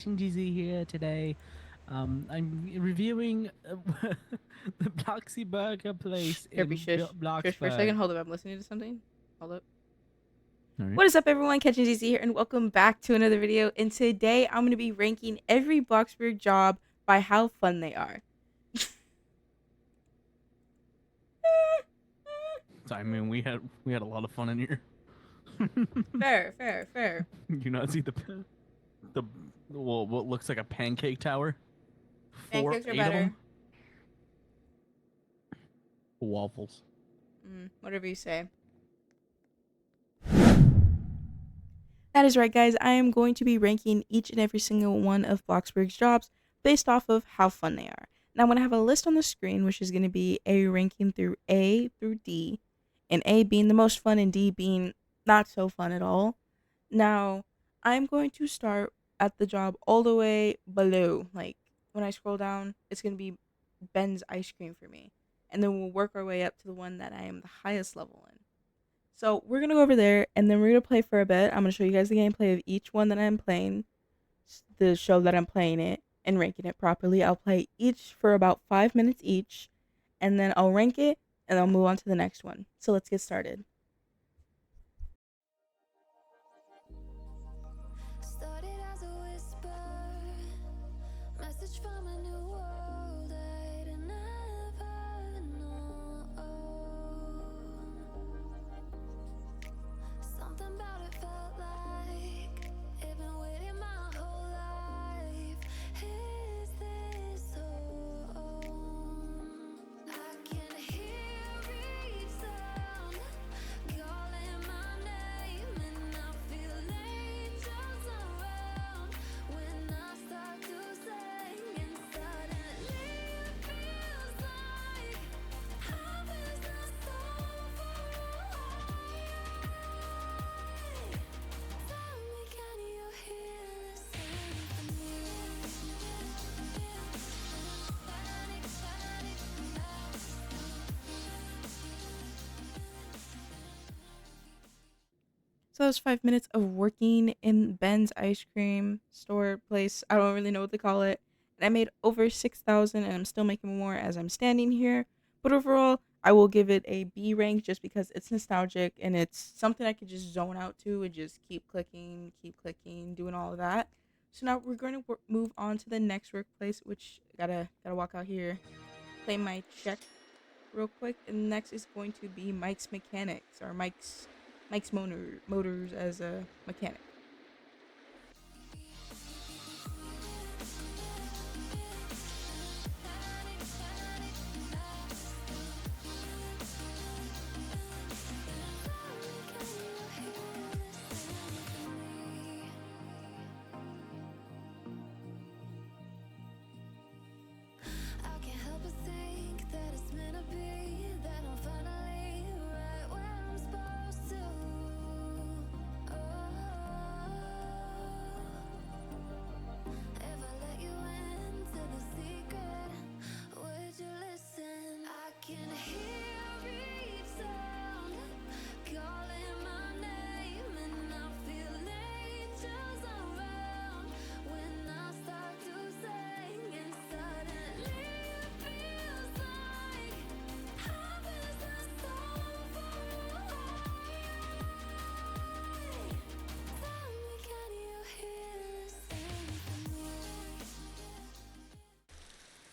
GZ here today. I'm reviewing the Bloxy Burger place Here, be in shush. Shush for a Bloxburg. second. Hold up. I'm listening to something. Hold up. All right. What is up, everyone? Catching GZ here, and welcome back to another video. And today, I'm going to be ranking every Bloxburg job by how fun they are. So, I mean, we had a lot of fun in here. Fair, fair, fair. You not see the well, what looks like a pancake tower? Pancakes are Eight of them. better. Waffles. Whatever you say. That is right, guys. I am going to be ranking each and every single one of Bloxburg's jobs based off of how fun they are. Now, I'm going to have a list on the screen, which is going to be a ranking through A through D, and A being the most fun and D being not so fun at all. Now, I'm going to start at the job all the way below. Like, when I scroll down, it's going to be Ben's ice cream for me. And then we'll work our way up to the one that I am the highest level in. So we're gonna go over there, and then we're gonna play for a bit. I'm gonna show you guys the gameplay of each one that I'm playing, the show that I'm playing it, and ranking it properly. I'll play each for about 5 minutes each, and then I'll rank it, and I'll move on to the next one. So let's get started. Started as a whisper, message from a new world I'd never known. Something about it felt like I've been waiting my whole life. Is this home? I can hear each sound calling my name, and I feel angels around when I start to sing, and suddenly it feels like heaven is not so far away. Tell me, can you hear the symphony? Panic, panic, So that was 5 minutes of working in Ben's ice cream store place. I don't really know what to call it. And I made over 6,000, and I'm still making more as I'm standing here. But overall, I will give it a B rank just because it's nostalgic and it's something I could just zone out to and just keep clicking, doing all of that. So now we're going to move on to the next workplace, which gotta walk out here, play my check real quick. And next is going to be Mike's Mechanics, or Mike's Motors as a mechanic. I can't help but think that it's meant to be, that I'm finally right where I'm supposed to. If I let you into the secret, would you listen? I can hear each sound calling my name, and I feel angels around when I start to sing, and suddenly it feels like heaven is not so far away. Tell me, can you hear the symphony?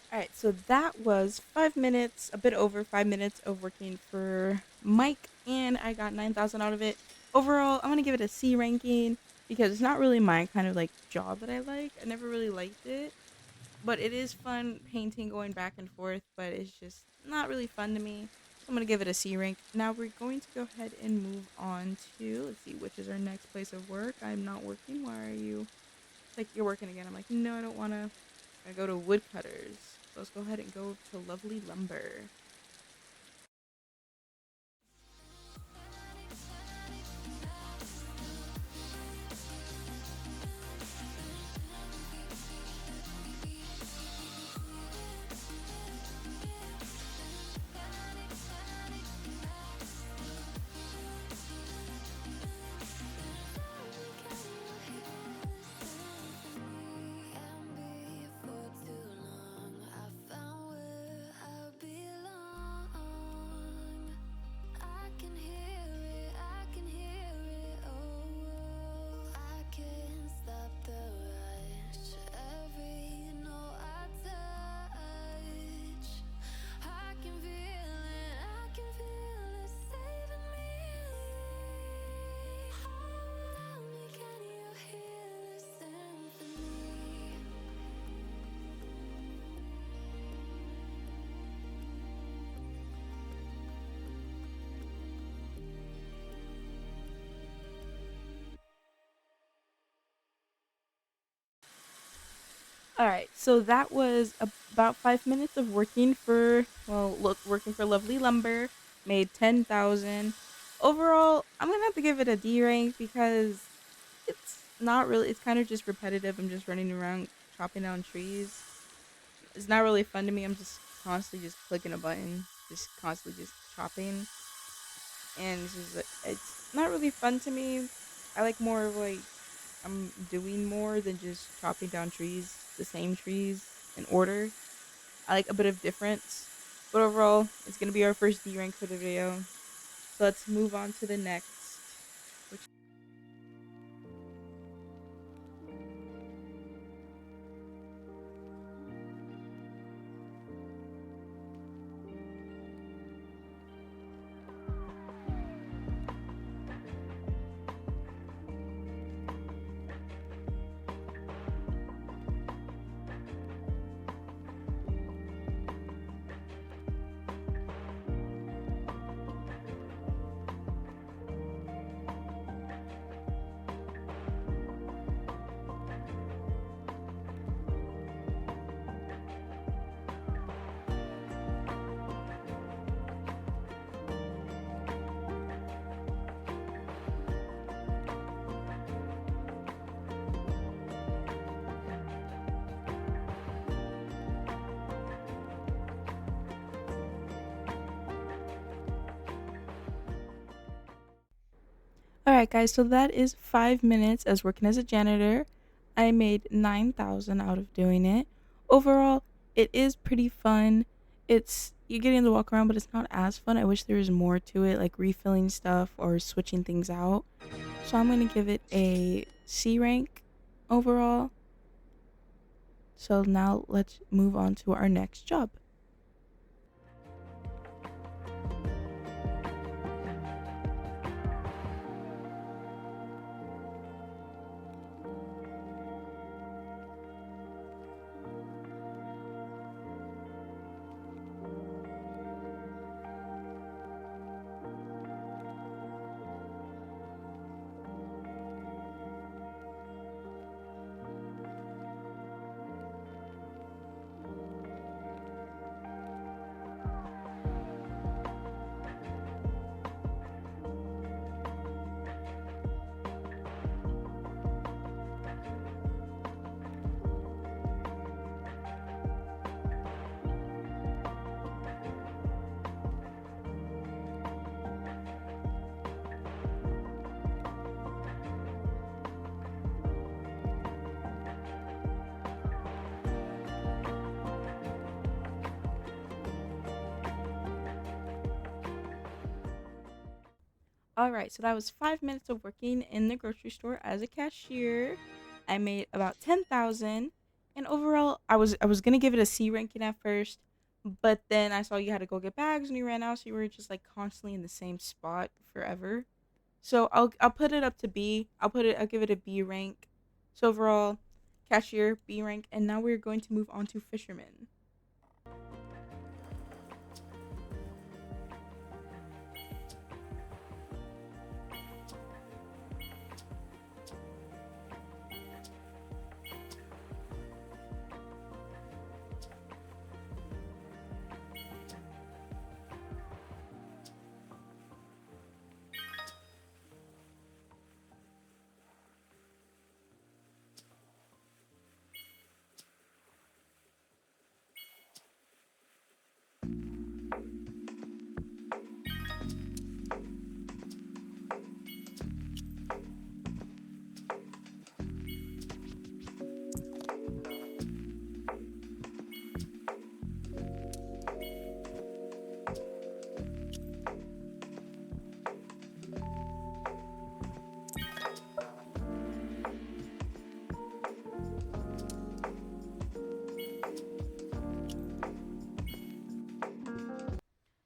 Alright, so that was 5 minutes, a bit over 5 minutes of working for Mike, and I got 9,000 out of it. Overall, I'm gonna give it a C ranking because it's not really my kind of like job that I like. I never really liked it, but it is fun painting, going back and forth, but it's just not really fun to me. So I'm gonna give it a C rank. Now we're going to go ahead and move on to, let's see, which is our next place of work. I'm not working. Why are you? It's like, you're working again. I'm like, no, I don't wanna. I go to Woodcutters. So let's go ahead and go to Lovely Lumber. All right, so that was about 5 minutes of working for, well, look, working for Lovely Lumber. Made 10,000. Overall, I'm gonna have to give it a D rank because it's not really. It's kind of just repetitive. I'm just running around chopping down trees. It's not really fun to me. I'm just constantly just clicking a button, just constantly just chopping, and it's not really fun to me. I like more of like I'm doing more than just chopping down trees, the same trees in order. I like a bit of difference. But overall, it's gonna be our first D rank for the video. So let's move on to the next. Which All right, guys. So that is 5 minutes as working as a janitor. I made 9,000 out of doing it. Overall, it is pretty fun. It's you're getting to walk around, but it's not as fun. I wish there was more to it, like refilling stuff or switching things out. So I'm gonna give it a C rank overall. So now let's move on to our next job. All right, so that was 5 minutes of working in the grocery store as a cashier. I made about 10,000, and overall, I was gonna give it a C ranking at first, but then I saw you had to go get bags and you ran out, so you were just like constantly in the same spot forever. So I'll put it up to B. I'll give it a B rank. So overall, cashier B rank, and now we're going to move on to fisherman.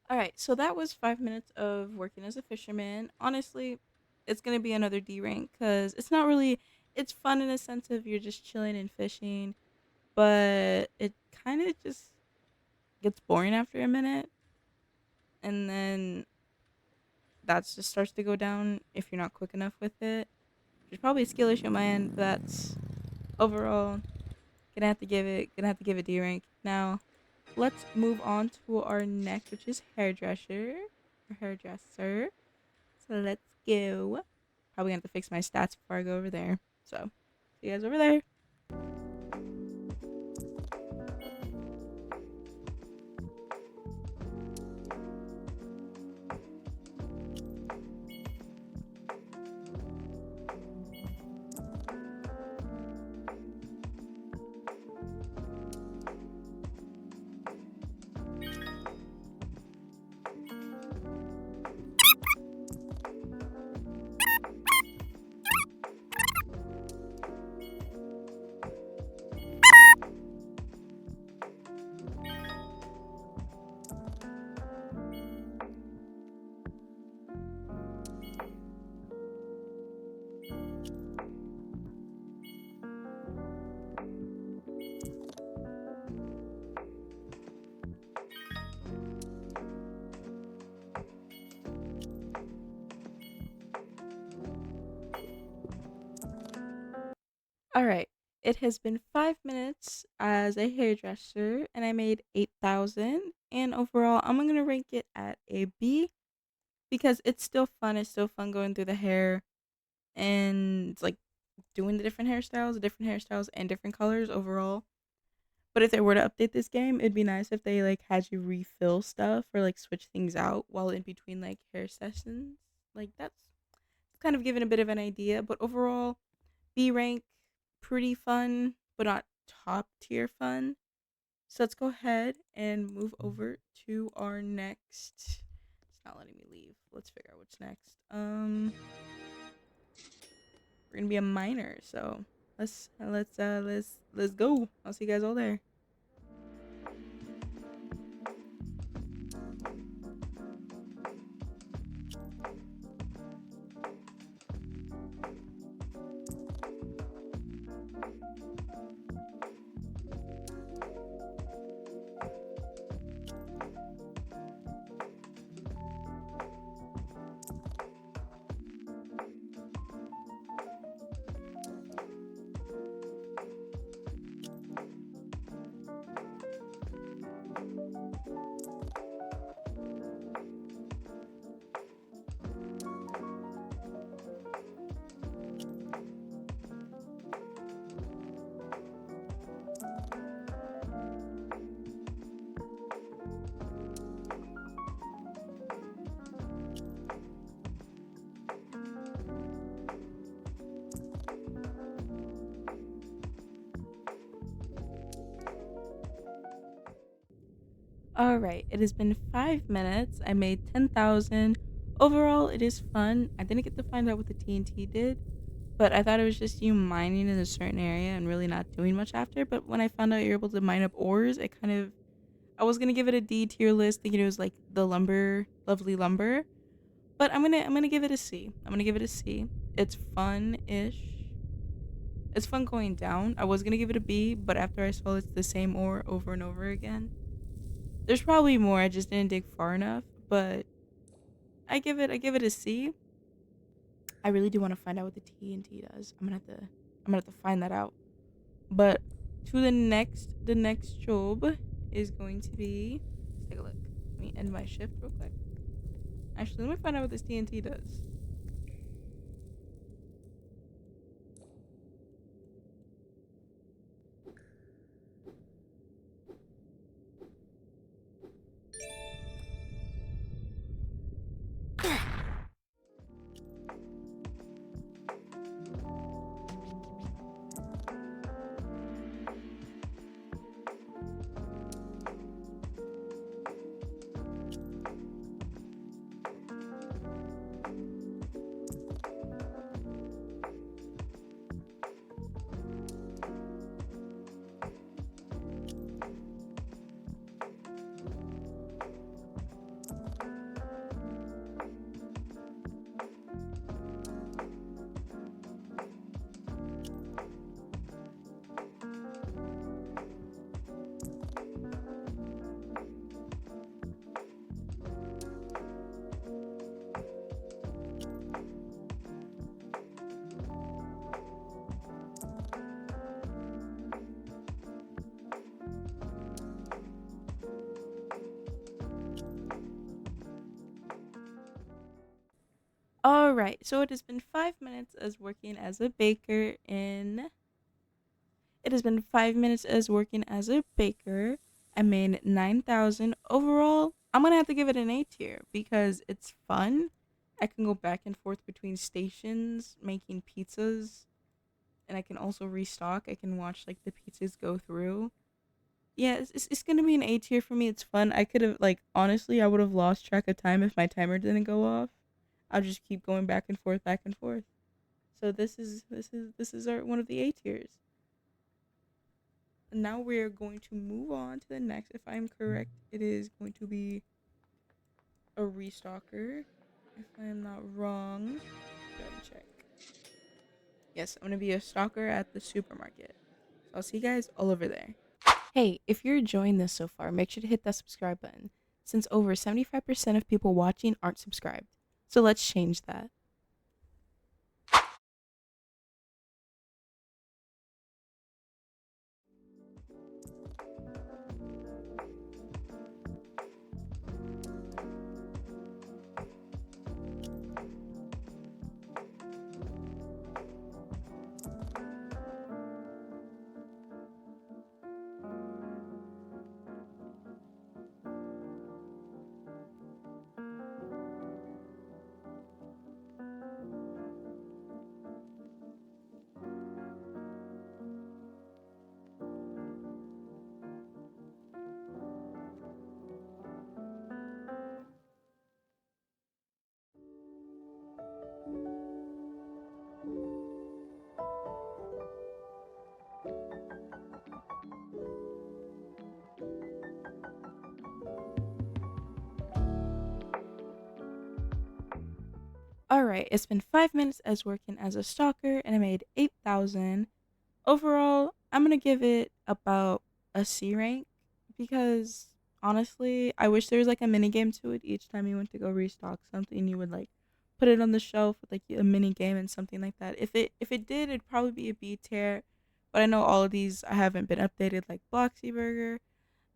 All right, so that was 5 minutes of working as a fisherman. Honestly, it's gonna be another D rank because it's not really. It's fun in a sense of you're just chilling and fishing, but it kind of just gets boring after a minute, and then that just starts to go down if you're not quick enough with it. There's probably a skill issue on my end, but that's overall gonna have to give it D rank. Now, let's move on to our next, which is hairdresser. So let's go. Probably gonna have to fix my stats before I go over there. So, see you guys over there. All right. It has been 5 minutes as a hairdresser, and I made 8,000. And overall, I'm gonna rank it at a B because it's still fun. It's still fun going through the hair and like doing the different hairstyles, and different colors overall. But if they were to update this game, it'd be nice if they like had you refill stuff or like switch things out while in between like hair sessions. Like that's kind of giving a bit of an idea. But overall, B rank, pretty fun, but not top tier fun. So let's go ahead and move over to our next. It's not letting me leave. Let's figure out what's next. We're gonna be a miner, so let's go. I'll see you guys all there. All right, it has been 5 minutes. I made 10,000. Overall, it is fun. I didn't get to find out what the TNT did, but I thought it was just you mining in a certain area and really not doing much after. But when I found out you're able to mine up ores, it kind of, I was gonna give it a D tier list, thinking it was like the lumber, lovely lumber. But I'm gonna give it a C. I'm gonna give it a C. It's fun-ish. It's fun going down. I was gonna give it a B, but after I saw it's the same ore over and over again. There's probably more. I just didn't dig far enough, but I give it a C. I really do want to find out what the TNT does. I'm gonna have to find that out. But to the next job is going to be. Let's take a look. Let me end my shift real quick. Actually, let me find out what this TNT does. All right, so it has been 5 minutes as working as a baker in. It has been 5 minutes as working as a baker. I made 9,000 overall. I'm gonna have to give it an A tier because it's fun. I can go back and forth between stations making pizzas, and I can also restock. I can watch like the pizzas go through. Yeah, it's gonna be an A tier for me. It's fun. I could have like honestly, I would have lost track of time if my timer didn't go off. I'll just keep going back and forth, back and forth. So this is our one of the A tiers. Now we're going to move on to the next. If I'm correct, it is going to be a restocker. If I am not wrong, go ahead and check. Yes, I'm gonna be a stalker at the supermarket. So I'll see you guys all over there. Hey, if you're enjoying this so far, make sure to hit that subscribe button, since over 75% of people watching aren't subscribed. So let's change that. Alright, it's been 5 minutes as working as a stalker, and I made 8,000. Overall, I'm gonna give it about a C rank because honestly, I wish there was like a mini game to it. Each time you went to go restock something, you would like put it on the shelf with like a mini game and something like that. If it did, it'd probably be a B tier. But I know all of these I haven't been updated like Bloxy Burger.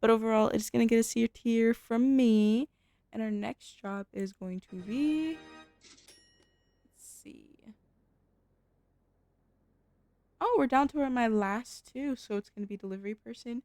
But overall, it's gonna get a C tier from me. And our next job is going to be, let's see. Oh, we're down to my last two, so it's gonna be delivery person.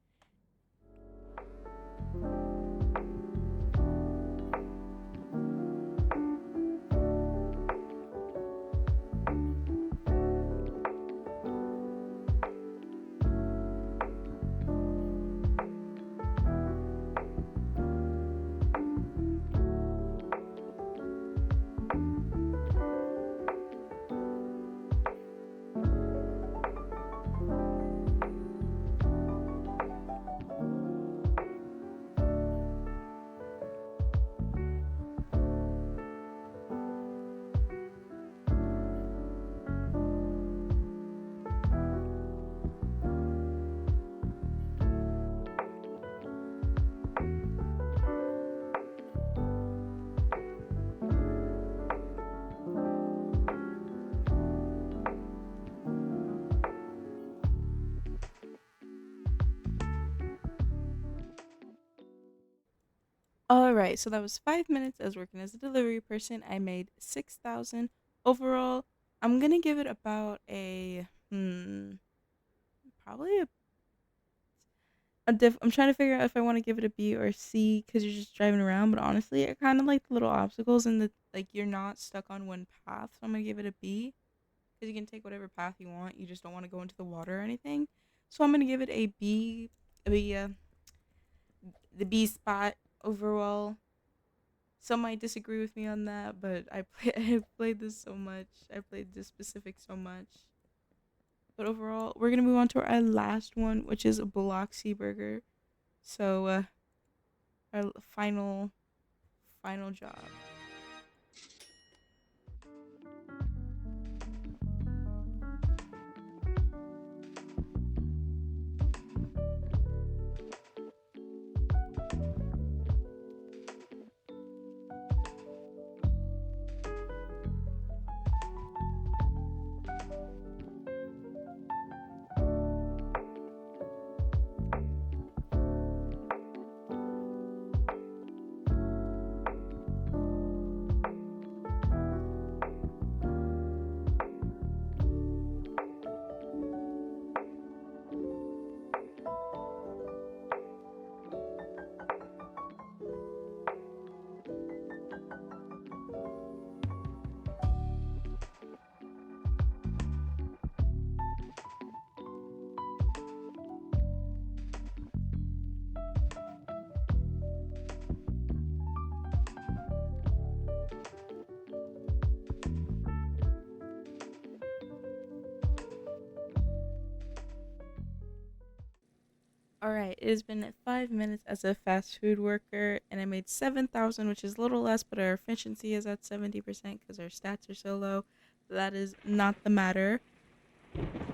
All right, so that was 5 minutes as working as a delivery person. I made 6,000 overall. I'm gonna give it about a probably a diff. I'm trying to figure out if I want to give it a B or a C because you're just driving around. But honestly, I kind of like the little obstacles and the like. You're not stuck on one path, so I'm gonna give it a B because you can take whatever path you want. You just don't want to go into the water or anything. So I'm gonna give it a B. The B spot overall. Some might disagree with me on that, but I played this so much. I played this specific so much. But overall, we're gonna move on to our last one, which is a Bloxy burger. So our final job. Alright, it has been 5 minutes as a fast food worker, and I made 7,000, which is a little less, but our efficiency is at 70% because our stats are so low. That is not the matter.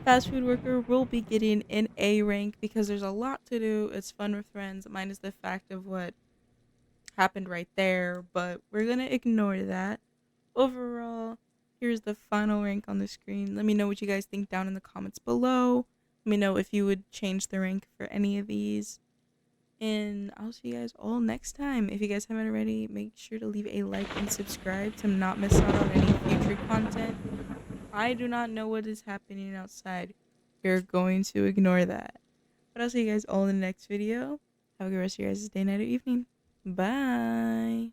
Fast food worker will be getting an A rank because there's a lot to do. It's fun with friends, minus the fact of what happened right there, but we're gonna ignore that. Overall, here's the final rank on the screen. Let me know what you guys think down in the comments below. Let me know if you would change the rank for any of these. And I'll see you guys all next time. If you guys haven't already, make sure to leave a like and subscribe to not miss out on any future content. I do not know what is happening outside. You're going to ignore that. But I'll see you guys all in the next video. Have a good rest of your guys' day, night, or evening. Bye.